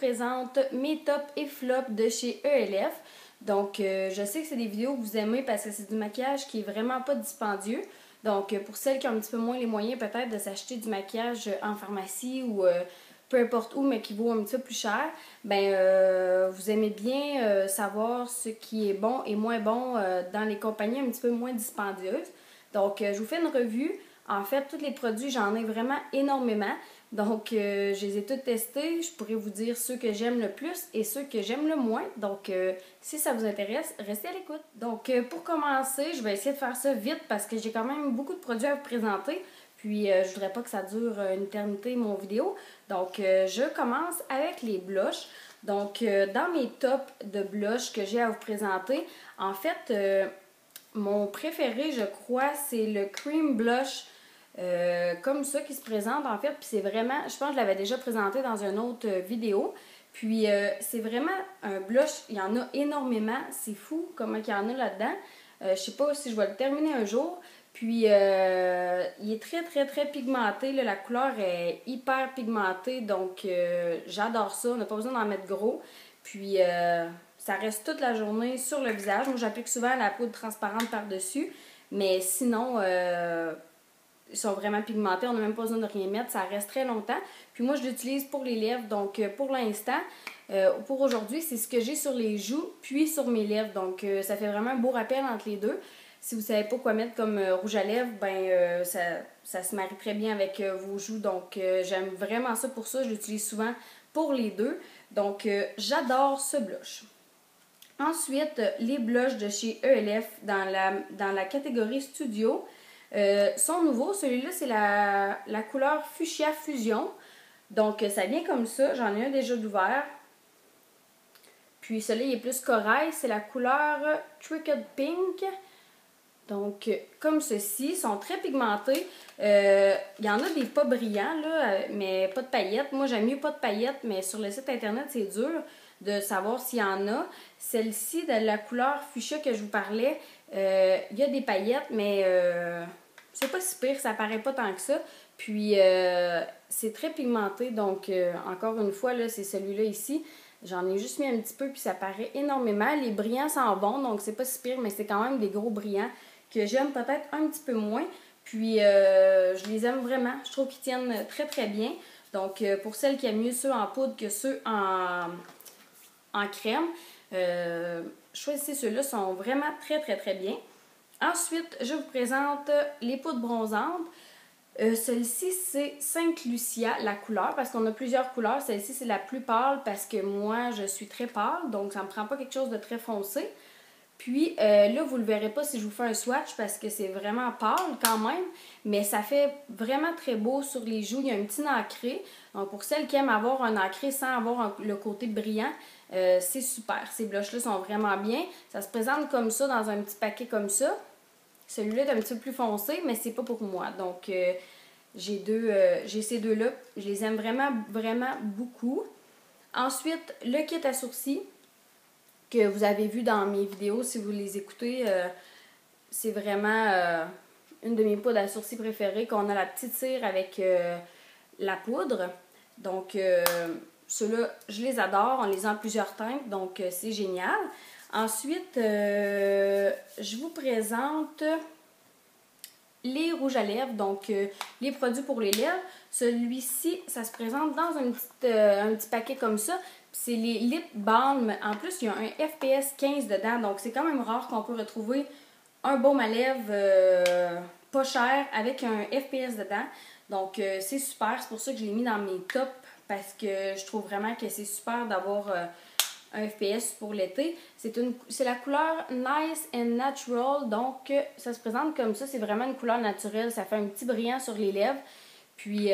présente mes tops et flops de chez ELF. Donc, je sais que c'est des vidéos que vous aimez parce que c'est du maquillage qui est vraiment pas dispendieux. Donc, pour celles qui ont un petit peu moins les moyens peut-être de s'acheter du maquillage en pharmacie ou peu importe où, mais qui vaut un petit peu plus cher, ben vous aimez bien savoir ce qui est bon et moins bon dans les compagnies un petit peu moins dispendieuses. Donc, je vous fais une revue. En fait, tous les produits, j'en ai vraiment énormément. Donc, je les ai tous testés. Je pourrais vous dire ceux que j'aime le plus et ceux que j'aime le moins. Donc, si ça vous intéresse, restez à l'écoute. Donc, pour commencer, je vais essayer de faire ça vite parce que j'ai quand même beaucoup de produits à vous présenter. Puis, je voudrais pas que ça dure une éternité, mon vidéo. Donc, je commence avec les blushs. Donc, dans mes tops de blush que j'ai à vous présenter, en fait, mon préféré, je crois, c'est le Cream Blush. Comme ça qui se présente en fait, puis c'est vraiment, je pense que je l'avais déjà présenté dans une autre vidéo, puis c'est vraiment un blush, il y en a énormément, c'est fou comment il y en a là-dedans, je sais pas si je vais le terminer un jour, puis il est très pigmenté, là, la couleur est hyper pigmentée, donc j'adore ça, on n'a pas besoin d'en mettre gros, puis ça reste toute la journée sur le visage, moi j'applique souvent la poudre transparente par-dessus, mais sinon ils sont vraiment pigmentés, on n'a même pas besoin de rien mettre, ça reste très longtemps. Puis moi, je l'utilise pour les lèvres, donc pour l'instant, pour aujourd'hui, c'est ce que j'ai sur les joues, puis sur mes lèvres. Donc, ça fait vraiment un beau rappel entre les deux. Si vous ne savez pas quoi mettre comme rouge à lèvres, ben ça se marie très bien avec vos joues. Donc, j'aime vraiment ça pour ça, je l'utilise souvent pour les deux. Donc, j'adore ce blush. Ensuite, les blushs de chez ELF dans la catégorie Studio. Sont nouveaux. Celui-là, c'est la couleur Fuchsia Fusion. Donc, ça vient comme ça. J'en ai un déjà d'ouvert. Puis, celui-là, il est plus corail. C'est la couleur Tricked Pink. Donc, comme ceci. Ils sont très pigmentés. Il y en a des pas brillants, là, mais pas de paillettes. Moi, j'aime mieux pas de paillettes, mais sur le site internet, c'est dur de savoir s'il y en a. Celle-ci, de la couleur Fuchsia que je vous parlais, il y a des paillettes, mais c'est pas si pire, ça paraît pas tant que ça. Puis, c'est très pigmenté, donc encore une fois, là, c'est celui-là ici. J'en ai juste mis un petit peu, puis ça paraît énormément. Les brillants sont bons, donc c'est pas si pire, mais c'est quand même des gros brillants que j'aime peut-être un petit peu moins. Puis, je les aime vraiment. Je trouve qu'ils tiennent très bien. Donc, pour celles qui aiment mieux ceux en poudre que ceux en crème, choisissez ceux-là, sont vraiment très bien. Ensuite, je vous présente les poudres bronzantes. Celle-ci, c'est Sainte Lucia, la couleur, parce qu'on a plusieurs couleurs. Celle-ci, c'est la plus pâle parce que moi, je suis très pâle, donc ça ne me prend pas quelque chose de très foncé. Puis là, vous ne le verrez pas si je vous fais un swatch parce que c'est vraiment pâle quand même, mais ça fait vraiment très beau sur les joues. Il y a un petit nacré. Donc pour celles qui aiment avoir un nacré sans avoir le côté brillant, c'est super. Ces blushs-là sont vraiment bien. Ça se présente comme ça dans un petit paquet comme ça. Celui-là est un petit peu plus foncé, mais c'est pas pour moi. Donc j'ai ces deux-là. Je les aime vraiment beaucoup. Ensuite, le kit à sourcils que vous avez vu dans mes vidéos, si vous les écoutez, c'est vraiment une de mes poudres à sourcils préférées, qu'on a la petite cire avec la poudre. Donc, ceux-là, je les adore. On les a en plusieurs teintes, donc c'est génial. Ensuite, je vous présente les rouges à lèvres, donc les produits pour les lèvres. Celui-ci, ça se présente dans un petit paquet comme ça. C'est les Lip Balm. En plus, il y a un FPS 15 dedans, donc c'est quand même rare qu'on peut retrouver un baume à lèvres pas cher avec un FPS dedans. Donc, c'est super. C'est pour ça que je l'ai mis dans mes tops parce que je trouve vraiment que c'est super d'avoir un FPS pour l'été. C'est la couleur Nice and Natural, donc ça se présente comme ça. C'est vraiment une couleur naturelle. Ça fait un petit brillant sur les lèvres. Puis,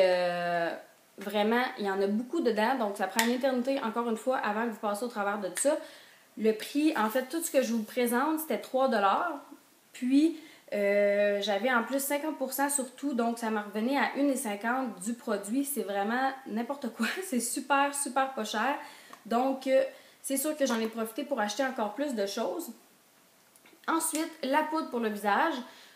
vraiment, il y en a beaucoup dedans, donc ça prend une éternité, encore une fois, avant que vous passiez au travers de ça. Le prix, en fait, tout ce que je vous présente, c'était 3 $. Puis, j'avais en plus 50% sur tout, donc ça me revenait à 1,50 du produit. C'est vraiment n'importe quoi. C'est super pas cher. Donc, c'est sûr que j'en ai profité pour acheter encore plus de choses. Ensuite, la poudre pour le visage.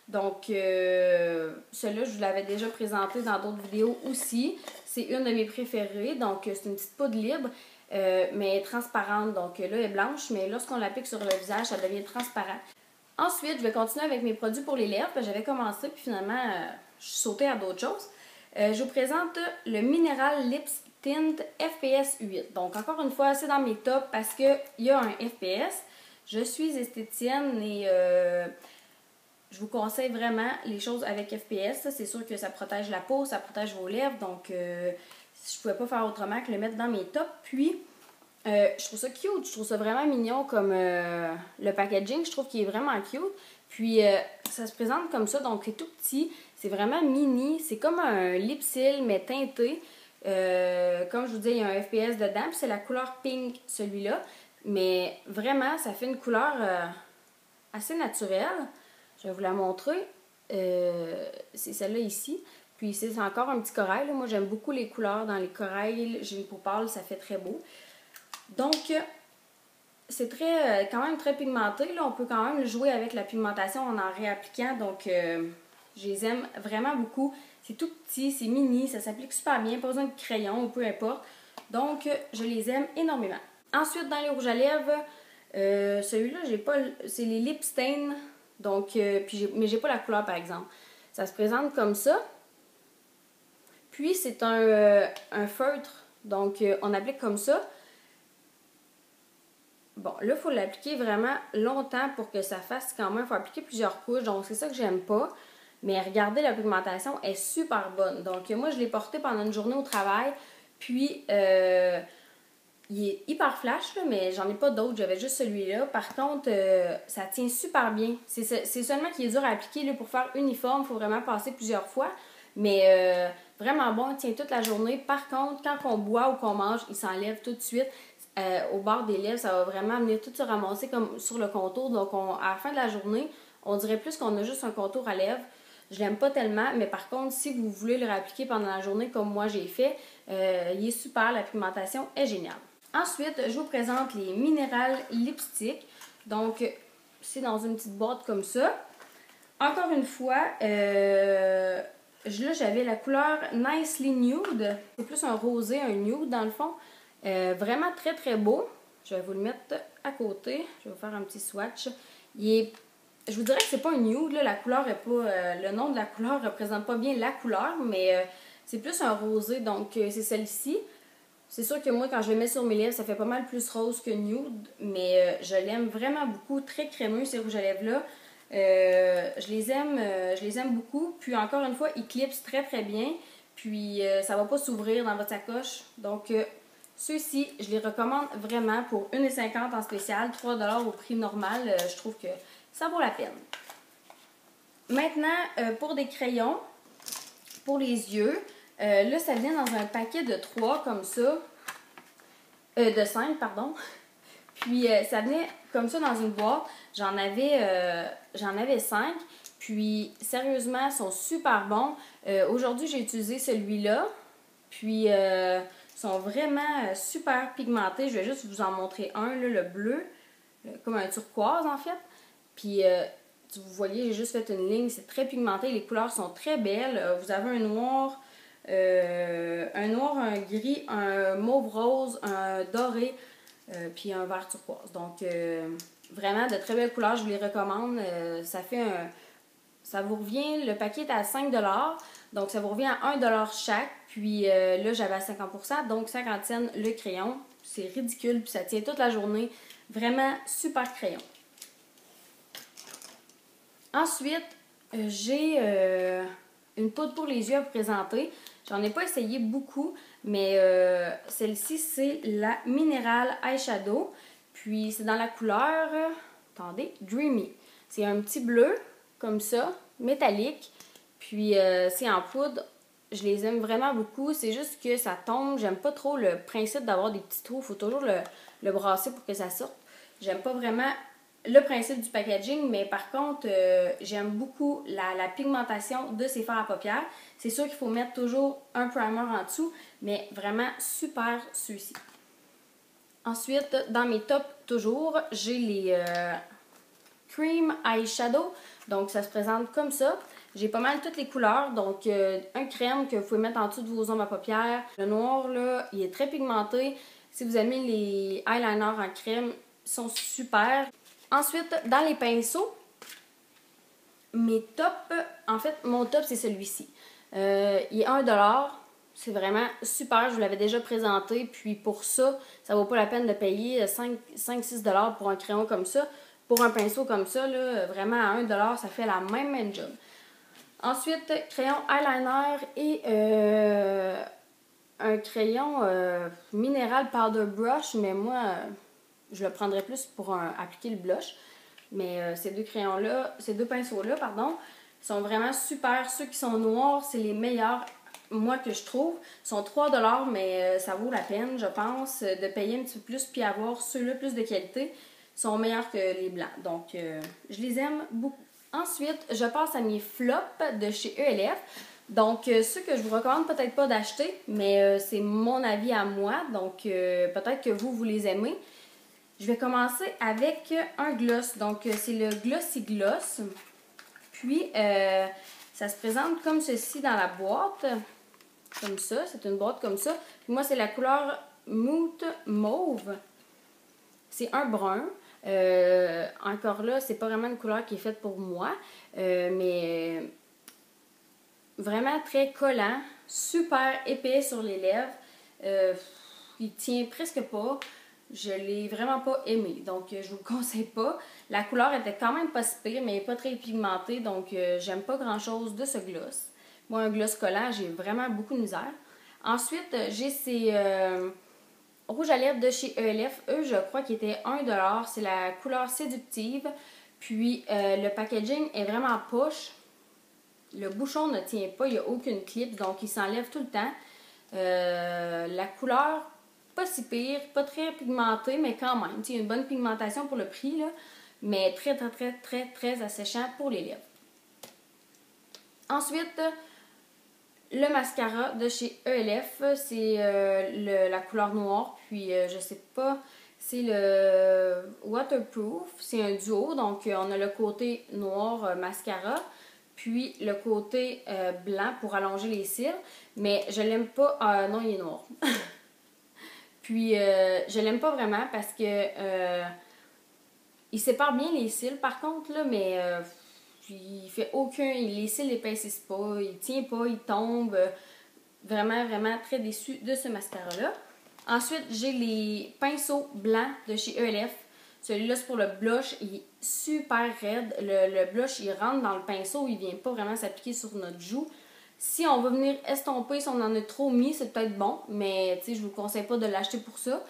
Donc, celle-là, je vous l'avais déjà présenté dans d'autres vidéos aussi. C'est une de mes préférées. Donc, c'est une petite poudre libre. mais elle est transparente. Donc là, elle est blanche, mais lorsqu'on l'applique sur le visage, ça devient transparent. Ensuite, je vais continuer avec mes produits pour les lèvres. J'avais commencé, puis finalement, je suis sautée à d'autres choses. Je vous présente le Mineral Lips Tint FPS 8. Donc, encore une fois, c'est dans mes tops parce qu'il y a un FPS. Je suis esthéticienne et je vous conseille vraiment les choses avec FPS. C'est sûr que ça protège la peau, ça protège vos lèvres. Donc, je ne pouvais pas faire autrement que le mettre dans mes tops. Puis, je trouve ça cute. Je trouve ça vraiment mignon comme le packaging. Je trouve qu'il est vraiment cute. Puis, ça se présente comme ça. Donc, c'est tout petit. C'est vraiment mini. C'est comme un lip seal, mais teinté. Comme je vous dis, il y a un FPS dedans. Puis, c'est la couleur pink, celui-là. Mais vraiment, ça fait une couleur assez naturelle. Je vais vous la montrer. C'est celle-là ici. Puis c'est encore un petit corail. Là. Moi, j'aime beaucoup les couleurs dans les corails. J'ai une peau pâle, ça fait très beau. Donc, c'est quand même très pigmenté. Là. On peut quand même jouer avec la pigmentation en réappliquant. Donc, je les aime vraiment beaucoup. C'est tout petit, c'est mini, ça s'applique super bien. Pas besoin de crayon ou peu importe. Donc, je les aime énormément. Ensuite, dans les rouges à lèvres, celui-là, j'ai pas. C'est les Lip Stain. Donc, mais j'ai pas la couleur, par exemple. Ça se présente comme ça. Puis, c'est un feutre. Donc, on applique comme ça. Bon, là, il faut l'appliquer vraiment longtemps pour que ça fasse quand même. Il faut appliquer plusieurs couches. Donc, c'est ça que j'aime pas. Mais regardez, la pigmentation est super bonne. Donc, moi, je l'ai porté pendant une journée au travail. Puis, il est hyper flash, là, mais j'en ai pas d'autres. J'avais juste celui-là. Par contre, ça tient super bien. C'est seulement qu'il est dur à appliquer. Là, pour faire uniforme, il faut vraiment passer plusieurs fois. Mais vraiment bon, il tient toute la journée. Par contre, quand on boit ou qu'on mange, il s'enlève tout de suite. Au bord des lèvres, ça va vraiment venir tout se ramasser comme sur le contour. Donc, à la fin de la journée, on dirait plus qu'on a juste un contour à lèvres. Je l'aime pas tellement, mais par contre, si vous voulez le réappliquer pendant la journée comme moi j'ai fait, il est super. La pigmentation est géniale. Ensuite, je vous présente les Mineral Lipstick. Donc, c'est dans une petite boîte comme ça. Encore une fois, là, j'avais la couleur Nicely Nude. C'est plus un rosé, un nude dans le fond. Vraiment très, très beau. Je vais vous le mettre à côté. Je vais vous faire un petit swatch. Je vous dirais que c'est pas un nude. Là. La couleur est pas... le nom de la couleur ne représente pas bien la couleur, mais c'est plus un rosé. Donc, c'est celle-ci. C'est sûr que moi, quand je le mets sur mes lèvres, ça fait pas mal plus rose que nude, mais je l'aime vraiment beaucoup. Très crémeux, ces rouges à lèvres-là. Je les aime beaucoup. Puis encore une fois, ils clipsent très très bien. Puis ça va pas s'ouvrir dans votre sacoche. Donc ceux-ci, je les recommande vraiment pour 1,50 en spécial, 3 $ au prix normal. Je trouve que ça vaut la peine. Maintenant, pour des crayons, pour les yeux, là, ça vient dans un paquet de 3 comme ça. De 5, pardon. Puis, ça venait comme ça dans une boîte. J'en avais 5. Puis, sérieusement, ils sont super bons. Aujourd'hui, j'ai utilisé celui-là. Puis, ils sont vraiment super pigmentés. Je vais juste vous en montrer un, là, le bleu. Comme un turquoise, en fait. Puis, vous voyez, j'ai juste fait une ligne. C'est très pigmenté. Les couleurs sont très belles. Vous avez un noir, un gris, un mauve rose, un doré, puis un vert turquoise. Donc, vraiment de très belles couleurs, je vous les recommande. Ça vous revient, le paquet est à 5 $, donc ça vous revient à 1 $ chaque. Puis là, j'avais à 50 %, donc 50 cents le crayon. C'est ridicule, puis ça tient toute la journée. Vraiment super crayon. Ensuite, j'ai une poudre pour les yeux à vous présenter. J'en ai pas essayé beaucoup, mais celle-ci, c'est la Mineral Eyeshadow. Puis, c'est dans la couleur, attendez, Dreamy. C'est un petit bleu, comme ça, métallique. Puis, c'est en poudre. Je les aime vraiment beaucoup. C'est juste que ça tombe. J'aime pas trop le principe d'avoir des petits trous. Il faut toujours le brasser pour que ça sorte. J'aime pas vraiment le principe du packaging, mais par contre, j'aime beaucoup la pigmentation de ces fards à paupières. C'est sûr qu'il faut mettre toujours un primer en dessous, mais vraiment super celui-ci. Ensuite, dans mes tops, toujours, j'ai les Cream Eyeshadow. Donc, ça se présente comme ça. J'ai pas mal toutes les couleurs. Donc, un crème que vous pouvez mettre en dessous de vos ombres à paupières. Le noir, là, il est très pigmenté. Si vous aimez les eyeliners en crème, ils sont super. Ensuite, dans les pinceaux, mes tops, en fait, mon top, c'est celui-ci. Il est 1$. C'est vraiment super. Je vous l'avais déjà présenté. Puis pour ça, ça vaut pas la peine de payer 5-6$ pour un crayon comme ça. Pour un pinceau comme ça, là, vraiment à 1$, ça fait la même job. Ensuite, crayon eyeliner et un crayon minéral powder brush. Mais moi, je le prendrais plus pour appliquer le blush. Mais ces deux pinceaux-là, pardon, sont vraiment super. Ceux qui sont noirs, c'est les meilleurs, moi, que je trouve. Ils sont 3$, mais ça vaut la peine, je pense, de payer un petit peu plus puis avoir ceux-là plus de qualité. Ils sont meilleurs que les blancs. Donc, je les aime beaucoup. Ensuite, je passe à mes flops de chez ELF. Donc, ceux que je vous recommande peut-être pas d'acheter, mais c'est mon avis à moi. Donc, peut-être que vous les aimez. Je vais commencer avec un gloss. Donc, c'est le Glossy Gloss. Puis, ça se présente comme ceci dans la boîte. Comme ça. C'est une boîte comme ça. Puis moi, c'est la couleur Moot Mauve. C'est un brun. Encore là, c'est pas vraiment une couleur qui est faite pour moi. Mais vraiment très collant. Super épais sur les lèvres. Il tient presque pas. Je l'ai vraiment pas aimé, donc je vous le conseille pas. La couleur était quand même pas si pire, mais pas très pigmentée, donc j'aime pas grand chose de ce gloss. Moi, un gloss collant, j'ai vraiment beaucoup de misère. Ensuite, j'ai ces rouges à lèvres de chez ELF. Eux, je crois qu'ils étaient 1$. C'est la couleur séductive. Puis, le packaging est vraiment poche. Le bouchon ne tient pas, il n'y a aucune clip, donc il s'enlève tout le temps. La couleur, pas si pire, pas très pigmenté, mais quand même. Il y a une bonne pigmentation pour le prix, là, mais très asséchant pour les lèvres. Ensuite, le mascara de chez ELF, c'est la couleur noire, puis je sais pas, c'est le Waterproof, c'est un duo, donc on a le côté noir mascara, puis le côté blanc pour allonger les cils, mais je l'aime pas, non il est noir. Puis, je l'aime pas vraiment parce que il sépare bien les cils par contre, là, mais il fait les cils n'épaississent pas, il tient pas, il tombe. Vraiment très déçue de ce mascara-là. Ensuite, j'ai les pinceaux blancs de chez ELF. Celui-là, c'est pour le blush, il est super raide. Le blush, il rentre dans le pinceau, il vient pas vraiment s'appliquer sur notre joue. Si on va venir estomper, si on en a trop mis, c'est peut-être bon, mais je vous conseille pas de l'acheter pour ça.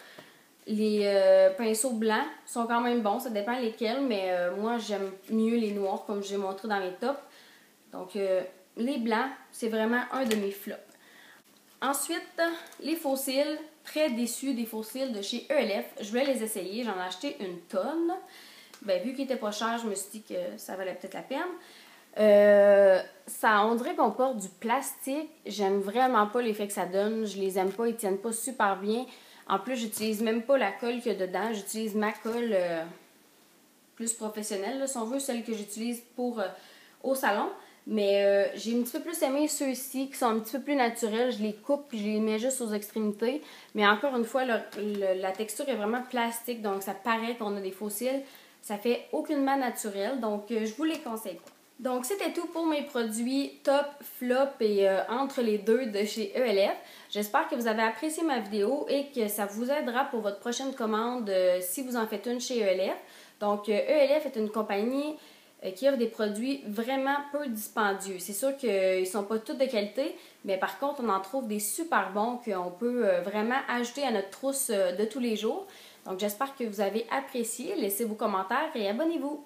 Les pinceaux blancs sont quand même bons, ça dépend lesquels, mais moi j'aime mieux les noirs comme j'ai montré dans mes tops. Donc les blancs, c'est vraiment un de mes flops. Ensuite, les faux cils, très déçue des faux cils de chez ELF. Je voulais les essayer, j'en ai acheté une tonne. Ben, vu qu'ils étaient pas chers, je me suis dit que ça valait peut-être la peine. On dirait qu'on porte du plastique. J'aime vraiment pas l'effet que ça donne. Je les aime pas, ils tiennent pas super bien. En plus, j'utilise même pas la colle qu'il y a dedans. J'utilise ma colle plus professionnelle, là, si on veut, celle que j'utilise pour au salon. Mais j'ai un petit peu plus aimé ceux-ci qui sont un petit peu plus naturels. Je les coupe puis je les mets juste aux extrémités. Mais encore une fois, la texture est vraiment plastique. Donc, ça paraît qu'on a des faux cils. Ça fait aucunement naturel. Donc, je vous les conseille pas. Donc, c'était tout pour mes produits top, flop et entre les deux de chez ELF. J'espère que vous avez apprécié ma vidéo et que ça vous aidera pour votre prochaine commande si vous en faites une chez ELF. Donc, ELF est une compagnie qui offre des produits vraiment peu dispendieux. C'est sûr qu'ils ne sont pas tous de qualité, mais par contre, on en trouve des super bons qu'on peut vraiment ajouter à notre trousse de tous les jours. Donc, j'espère que vous avez apprécié. Laissez vos commentaires et abonnez-vous.